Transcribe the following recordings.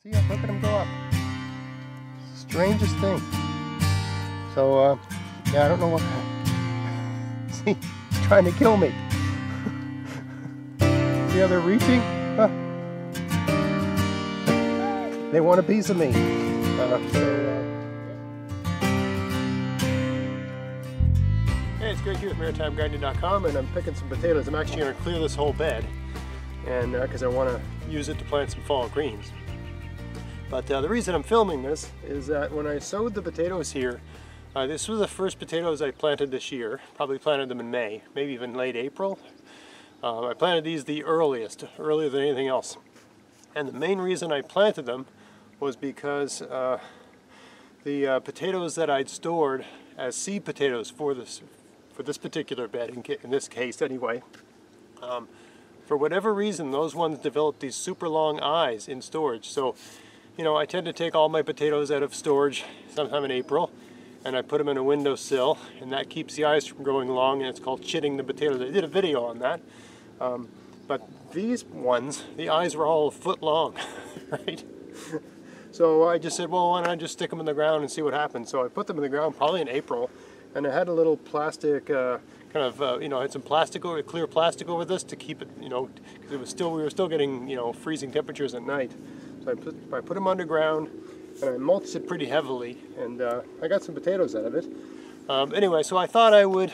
See, look at them go up. Strangest thing. So, yeah, I don't know what. See, he's trying to kill me. See how they're reaching? Huh. They want a piece of me. Hey, it's Greg here with MaritimeGardening.com, and I'm picking some potatoes. I'm actually going to clear this whole bed, and because I want to use it to plant some fall greens. But the reason I'm filming this is that when I sowed the potatoes here, this was the first potatoes I planted this year. Probably planted them in May, maybe even late April. I planted these the earlier than anything else. And the main reason I planted them was because the potatoes that I'd stored as seed potatoes for this particular bed, in this case anyway, for whatever reason, those ones developed these super long eyes in storage. So, you know, I tend to take all my potatoes out of storage sometime in April, and I put them in a windowsill, and that keeps the eyes from growing long, and it's called chitting the potatoes. I did a video on that. But these ones, the eyes were all a foot long, right? So I just said, well, why don't I just stick them in the ground and see what happens? So I put them in the ground probably in April, and I had a little plastic, you know, I had some plastic over, clear plastic over this to keep it, you know, because it was still, we were still getting, you know, freezing temperatures at night. So I put them underground, and I mulched it pretty heavily, and I got some potatoes out of it. Anyway, so I thought I would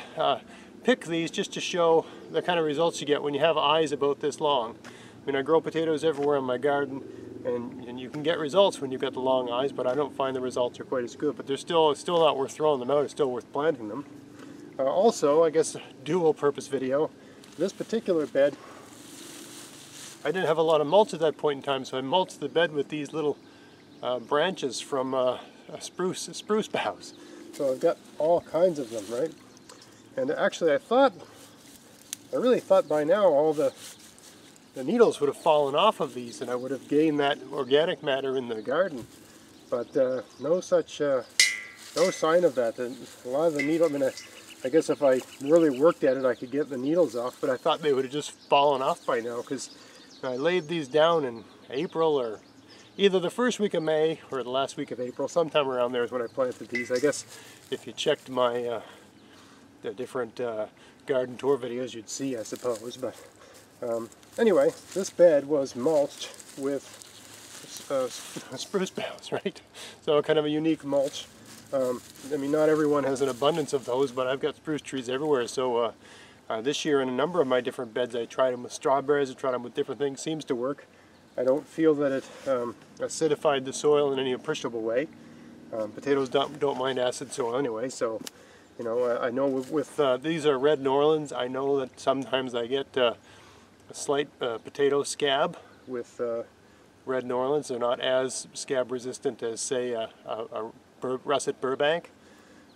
pick these just to show the kind of results you get when you have eyes about this long. I mean, I grow potatoes everywhere in my garden, and you can get results when you've got the long eyes, but I don't find the results are quite as good. But it's still not worth throwing them out. It's still worth planting them. Also, I guess a dual purpose video. This particular bed, I didn't have a lot of mulch at that point in time, so I mulched the bed with these little branches from spruce boughs. So I've got all kinds of them, right? And actually, I really thought by now all the needles would have fallen off of these, and I would have gained that organic matter in the garden. But no sign of that. And a lot of the needles, I mean, I guess if I really worked at it, I could get the needles off, but I thought they would have just fallen off by now, because I laid these down in April, or either the first week of May or the last week of April. Sometime around there is when I planted these. I guess if you checked my the different garden tour videos, you'd see, I suppose. But anyway, this bed was mulched with spruce boughs, right? So kind of a unique mulch. I mean, not everyone has an abundance of those, but I've got spruce trees everywhere. So this year in a number of my different beds, I tried them with strawberries, I tried them with different things. Seems to work. I don't feel that it acidified the soil in any appreciable way. Potatoes don't mind acid soil anyway, so you know, I know with these are red Norlands. I know that sometimes I get a slight potato scab with red Norlands. They're not as scab resistant as, say, a russet Burbank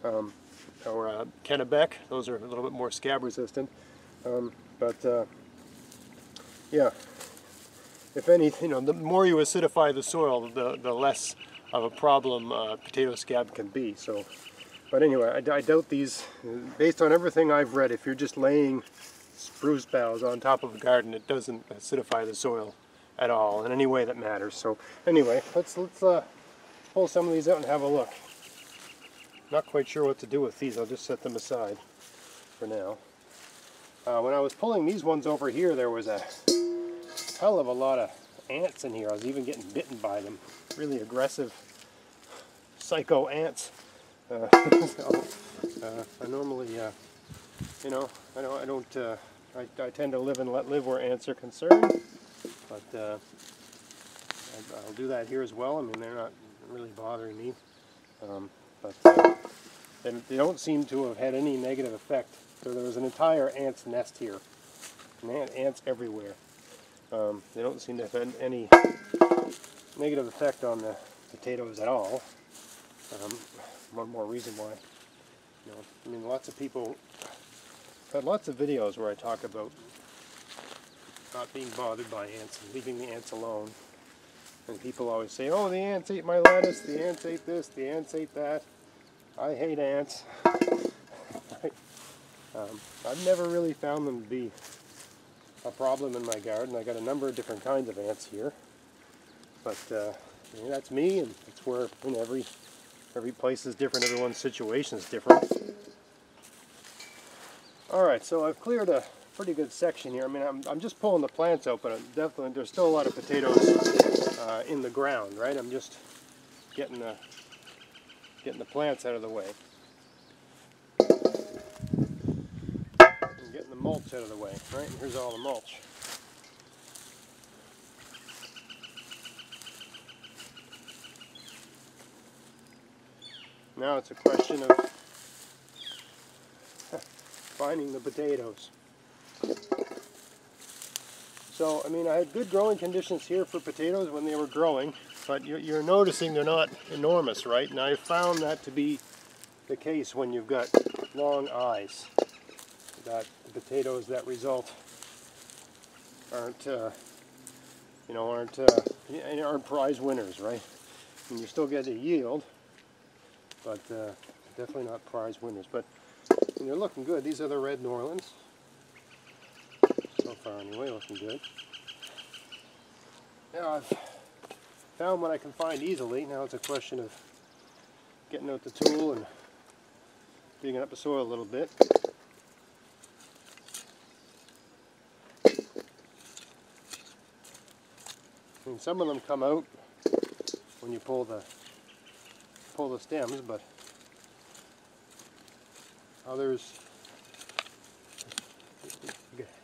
or Kennebec. Those are a little bit more scab resistant. Yeah, if any, you know, the more you acidify the soil, the less of a problem potato scab can be. So, but anyway, I doubt these, based on everything I've read, if you're just laying spruce boughs on top of a garden, it doesn't acidify the soil at all in any way that matters. So anyway, let's pull some of these out and have a look. Not quite sure what to do with these. I'll just set them aside for now. When I was pulling these ones over here, there was a hell of a lot of ants in here. I was even getting bitten by them. Really aggressive psycho ants. I normally, you know, I tend to live and let live where ants are concerned, but I'll do that here as well. I mean, they're not really bothering me, but they don't seem to have had any negative effect. So there was an entire ant's nest here, and ants everywhere. They don't seem to have had any negative effect on the potatoes at all. One more reason why, you know, I mean, lots of people, I've had lots of videos where I talk about not being bothered by ants and leaving the ants alone. And people always say, oh, the ants ate my lettuce, the ants ate this, the ants ate that. I hate ants. I've never really found them to be a problem in my garden. I got a number of different kinds of ants here. But I mean, that's me, and it's where, you know, every place is different, everyone's situation is different. Alright, so I've cleared a pretty good section here. I mean, I'm just pulling the plants out, but definitely there's still a lot of potatoes in the ground, right? I'm just getting the plants out of the way. And getting the mulch out of the way, right? And here's all the mulch. Now it's a question of finding the potatoes. So, I mean, I had good growing conditions here for potatoes when they were growing, but you're noticing they're not enormous, right? And I found that to be the case when you've got long eyes, that the potatoes that result aren't prize winners, right? And you still get a yield, but definitely not prize winners. But they're looking good. These are the red Norlands. So far anyway, looking good. Now I've found what I can find easily. Now it's a question of getting out the tool and digging up the soil a little bit. And some of them come out when you pull the stems, but others,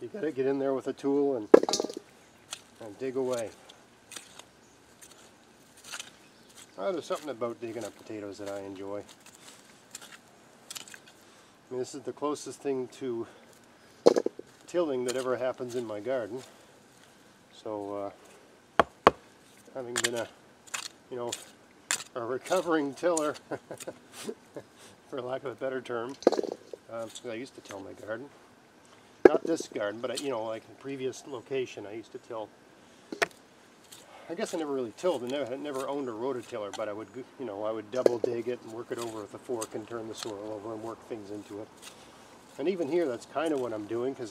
you got to get in there with a tool and dig away. There's something about digging up potatoes that I enjoy. I mean, this is the closest thing to tilling that ever happens in my garden. So, having been a recovering tiller, for lack of a better term, I used to till my garden. Not this garden, but like in previous location, I used to till. I guess I never really tilled. I never owned a rototiller, but I would, I would double dig it and work it over with a fork and turn the soil over and work things into it. And even here, that's kind of what I'm doing, because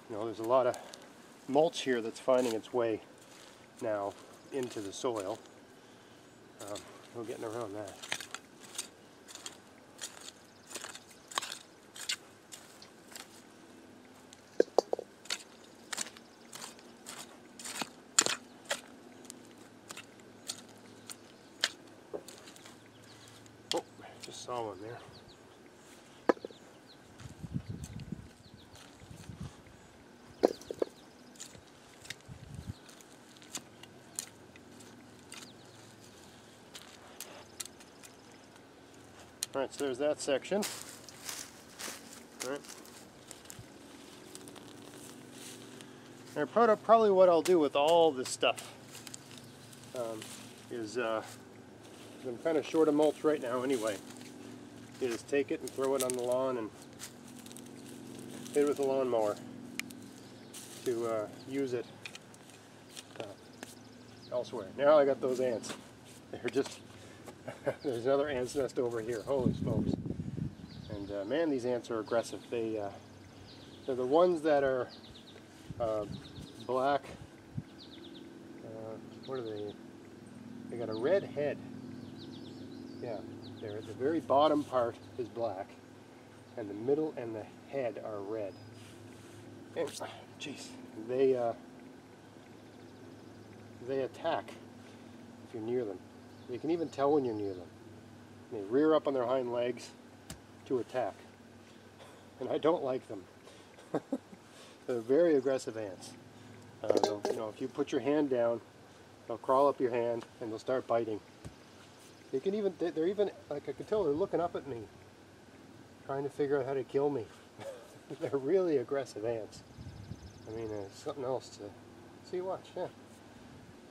there's a lot of mulch here that's finding its way now into the soil. We're getting around that. Oh, just saw one there. Alright, so there's that section. Alright. And probably what I'll do with all this stuff is, I'm kind of short of mulch right now anyway, is take it and throw it on the lawn and hit it with a lawnmower to use it elsewhere. Now I got those ants. They're just... There's another ant's nest over here. Holy smokes! And man, these ants are aggressive. They're the ones that are black. What are they? They got a red head. Yeah, the very bottom part is black, and the middle and the head are red. And jeez, they attack if you're near them. You can even tell when you're near them. They rear up on their hind legs to attack. And I don't like them. They're very aggressive ants. If you put your hand down, they'll crawl up your hand and they'll start biting. They're even, like I can tell they're looking up at me, trying to figure out how to kill me. They're really aggressive ants. I mean, something else to see. Watch, yeah.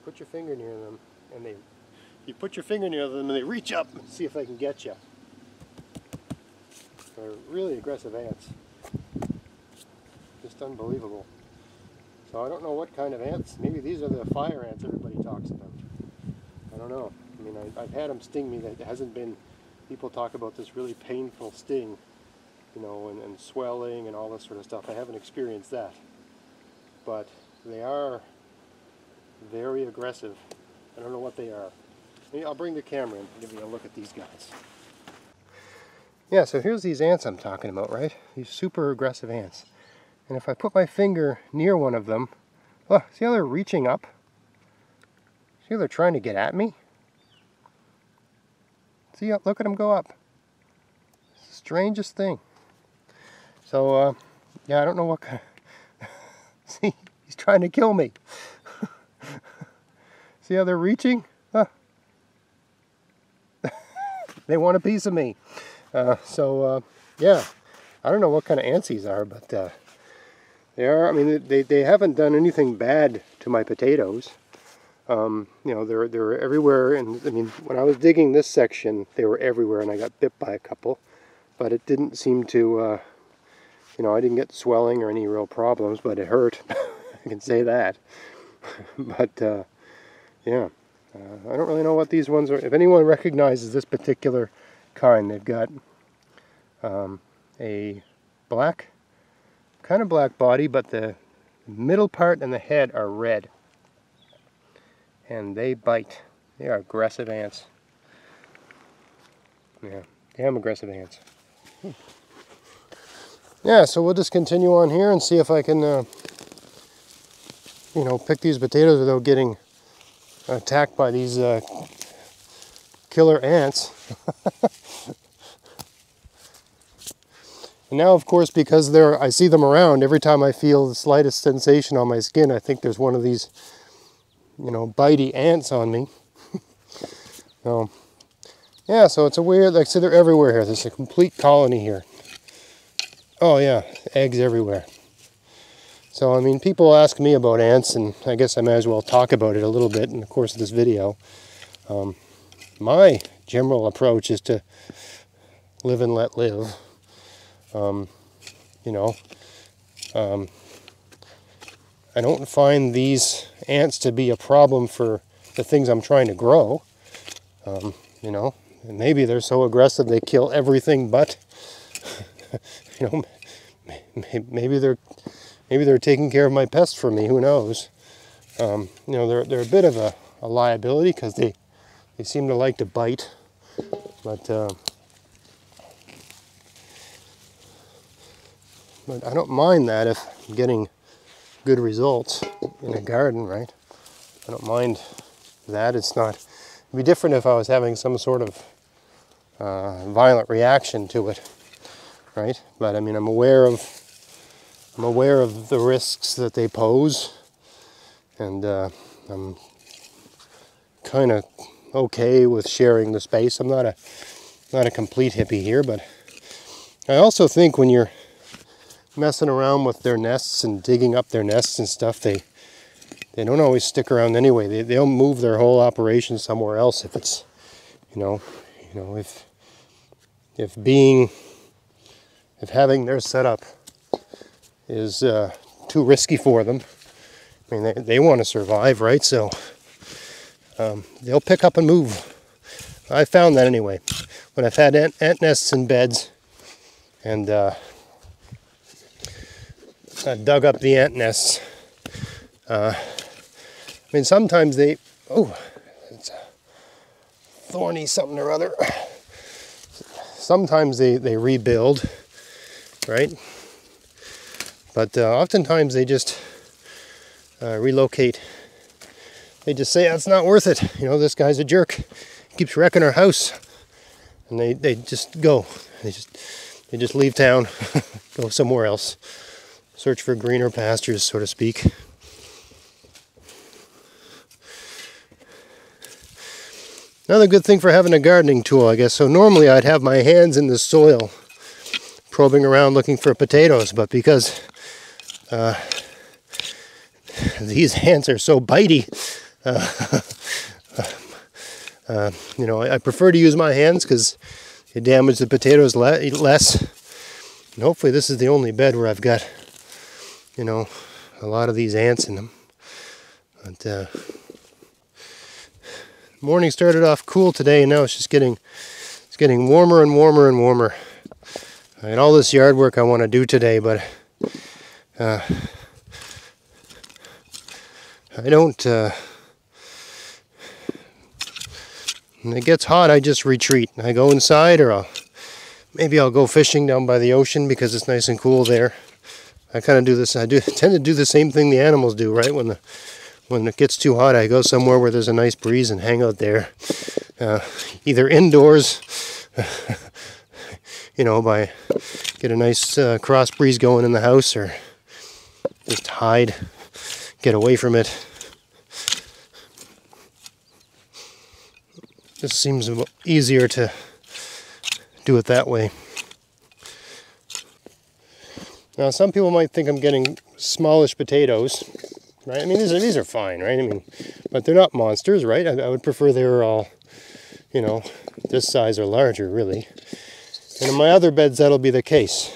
Put your finger near them, and you put your finger near them, and they reach up and see if they can get you. They're really aggressive ants. Just unbelievable. So I don't know what kind of ants. Maybe these are the fire ants everybody talks about. I don't know. I mean, I've had them sting me. That hasn't been. People talk about this really painful sting, and swelling and all this sort of stuff. I haven't experienced that, but they are very aggressive I don't know what they are. Maybe I'll bring the camera in and give you a look at these guys. Yeah, so here's these ants I'm talking about, right? These super aggressive ants. And if I put my finger near one of them, oh, see how they're reaching up? See how they're trying to get at me? See, look at them go up. It's the strangest thing. So, yeah, I don't know what kind of... See, he's trying to kill me. See how they're reaching? Huh. They want a piece of me. Yeah, I don't know what kind of ants these are, but they are, I mean, they haven't done anything bad to my potatoes. You know, they're everywhere, and I mean, when I was digging this section, they were everywhere, and I got bit by a couple, but it didn't seem to, you know, I didn't get swelling or any real problems, but it hurt. I can say that. But, yeah, I don't really know what these ones are. If anyone recognizes this particular kind, they've got a black, kind of black body, but the middle part and the head are red. And they bite. They are aggressive ants. Yeah, damn aggressive ants. Yeah, so we'll just continue on here and see if I can, you know, pick these potatoes without getting attacked by these killer ants. And now, of course, because I see them around, every time I feel the slightest sensation on my skin, I think there's one of these, you know, bitey ants on me. So, yeah, so it's a weird, like I said, they're everywhere here. There's a complete colony here. Oh yeah, eggs everywhere. So, I mean, people ask me about ants, and I guess I might as well talk about it a little bit in the course of this video. My general approach is to live and let live. You know, I don't find these ants to be a problem for the things I'm trying to grow. You know, and maybe they're so aggressive they kill everything but, you know, maybe they're taking care of my pests for me, who knows. You know, they're a bit of a liability because they seem to like to bite, but I don't mind that if I'm getting good results in a garden, right? I don't mind that. It'd be different if I was having some sort of violent reaction to it, right? But I mean, I'm aware of the risks that they pose, and I'm kind of okay with sharing the space. I'm not a complete hippie here, but I also think when you're messing around with their nests and digging up their nests and stuff, they don't always stick around anyway. They'll move their whole operation somewhere else if it's, you know, if having their setup is too risky for them. I mean, they want to survive, right? So they'll pick up and move. I found that anyway. When I've had ant nests in beds, and I dug up the ant nests. I mean, sometimes it's a thorny something or other. Sometimes they rebuild, right? But oftentimes they just relocate. They just say, that's not worth it. You know, this guy's a jerk. He keeps wrecking our house. And they just go. They just leave town, go somewhere else. Search for greener pastures, so to speak. Another good thing for having a gardening tool, I guess. So normally I'd have my hands in the soil, probing around looking for potatoes, but because these ants are so bitey, you know, I prefer to use my hands because they damage the potatoes less. And hopefully this is the only bed where I've got, you know, a lot of these ants in them. But morning started off cool today, and now it's getting warmer and warmer and warmer. I got all this yard work I want to do today, but I don't When it gets hot, I just retreat. I go inside, or maybe I'll go fishing down by the ocean because it's nice and cool there. I kind of do this. I tend to do the same thing the animals do, right? When it gets too hot, I go somewhere where there's a nice breeze and hang out there, either indoors, you know, by get a nice cross breeze going in the house, or just hide, get away from it. Just seems easier to do it that way. Now, some people might think I'm getting smallish potatoes, right? I mean, these are fine, right? I mean, but they're not monsters, right? I would prefer they were all, you know, this size or larger, really. And in my other beds, that'll be the case.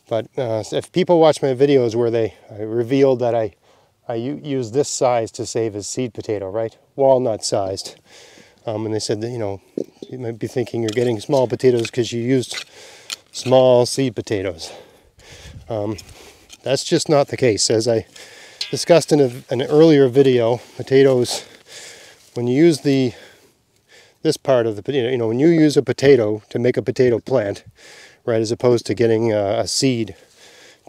But if people watch my videos where I revealed that I use this size to save as seed potato, right? Walnut sized. And they said that, you know, you might be thinking you're getting small potatoes because you used small seed potatoes. That's just not the case. As I discussed in an earlier video, potatoes, when you use this part of the potato, you know, when you use a potato to make a potato plant, right, as opposed to getting a seed,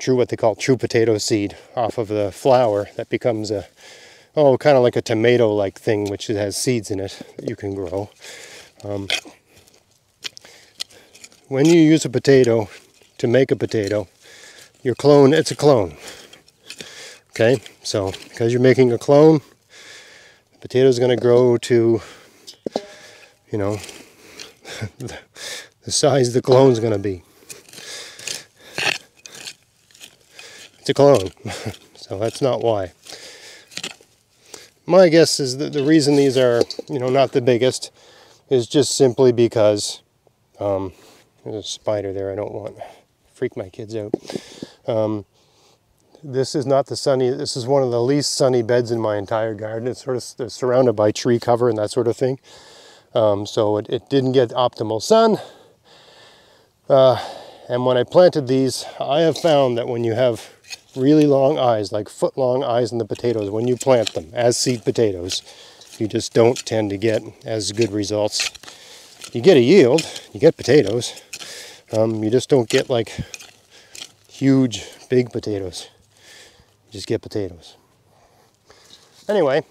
what they call true potato seed, off of the flower that becomes kind of like a tomato-like thing, which has seeds in it that you can grow. When you use a potato to make a potato, it's a clone. Okay, so because you're making a clone, the potato is going to grow to, you know, the size the clone is going to be. It's a clone, so that's not why. My guess is that the reason these are, you know, not the biggest is just simply because there's a spider there. I don't want to freak my kids out. This is not the sunny. This is one of the least sunny beds in my entire garden. It's sort of surrounded by tree cover and that sort of thing. So it didn't get optimal sun. And when I planted these, I have found that when you have really long eyes, like foot-long eyes in the potatoes, when you plant them as seed potatoes, you just don't tend to get as good results. You get a yield, you get potatoes, you just don't get like huge, big potatoes. You just get potatoes. Anyway,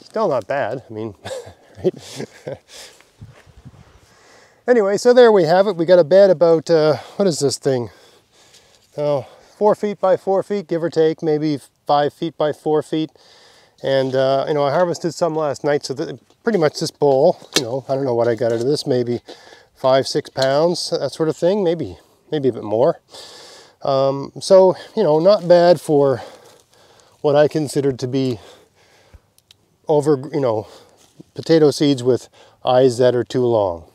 still not bad, I mean, right? Anyway, so there we have it. We got a bed about, what is this thing? 4 feet by 4 feet, give or take, maybe 5 feet by 4 feet. And, you know, I harvested some last night, so pretty much this bowl, you know, I don't know what I got out of this, maybe 5-6 pounds, that sort of thing, maybe a bit more. So, you know, not bad for what I considered to be potato seeds with eyes that are too long.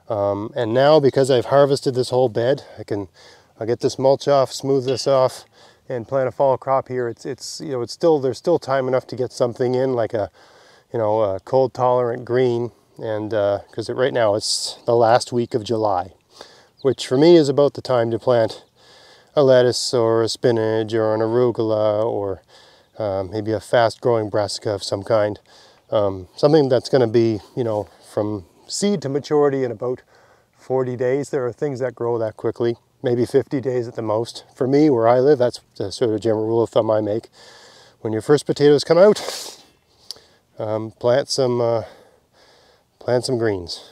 And now, because I've harvested this whole bed, I'll get this mulch off, smooth this off, and plant a fall crop here. It's you know, there's still time enough to get something in, like a cold tolerant green, and because right now it's the last week of July, which for me is about the time to plant a lettuce or a spinach or an arugula or maybe a fast-growing brassica of some kind, something that's going to be, you know, from seed to maturity in about 40 days. There are things that grow that quickly. Maybe 50 days at the most. For me, where I live, that's the sort of general rule of thumb I make. When your first potatoes come out, plant some greens.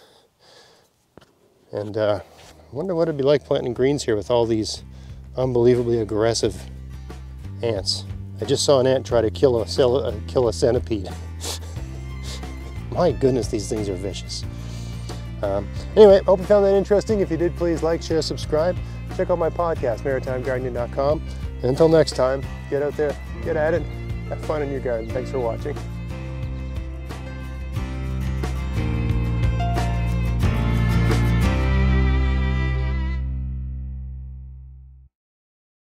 And I wonder what it'd be like planting greens here with all these unbelievably aggressive ants. I just saw an ant try to kill a centipede. My goodness, these things are vicious. Anyway, hope you found that interesting. If you did, please like, share, subscribe. Check out my podcast, maritimegardening.com. And until next time, get out there, get at it, have fun in your garden. Thanks for watching.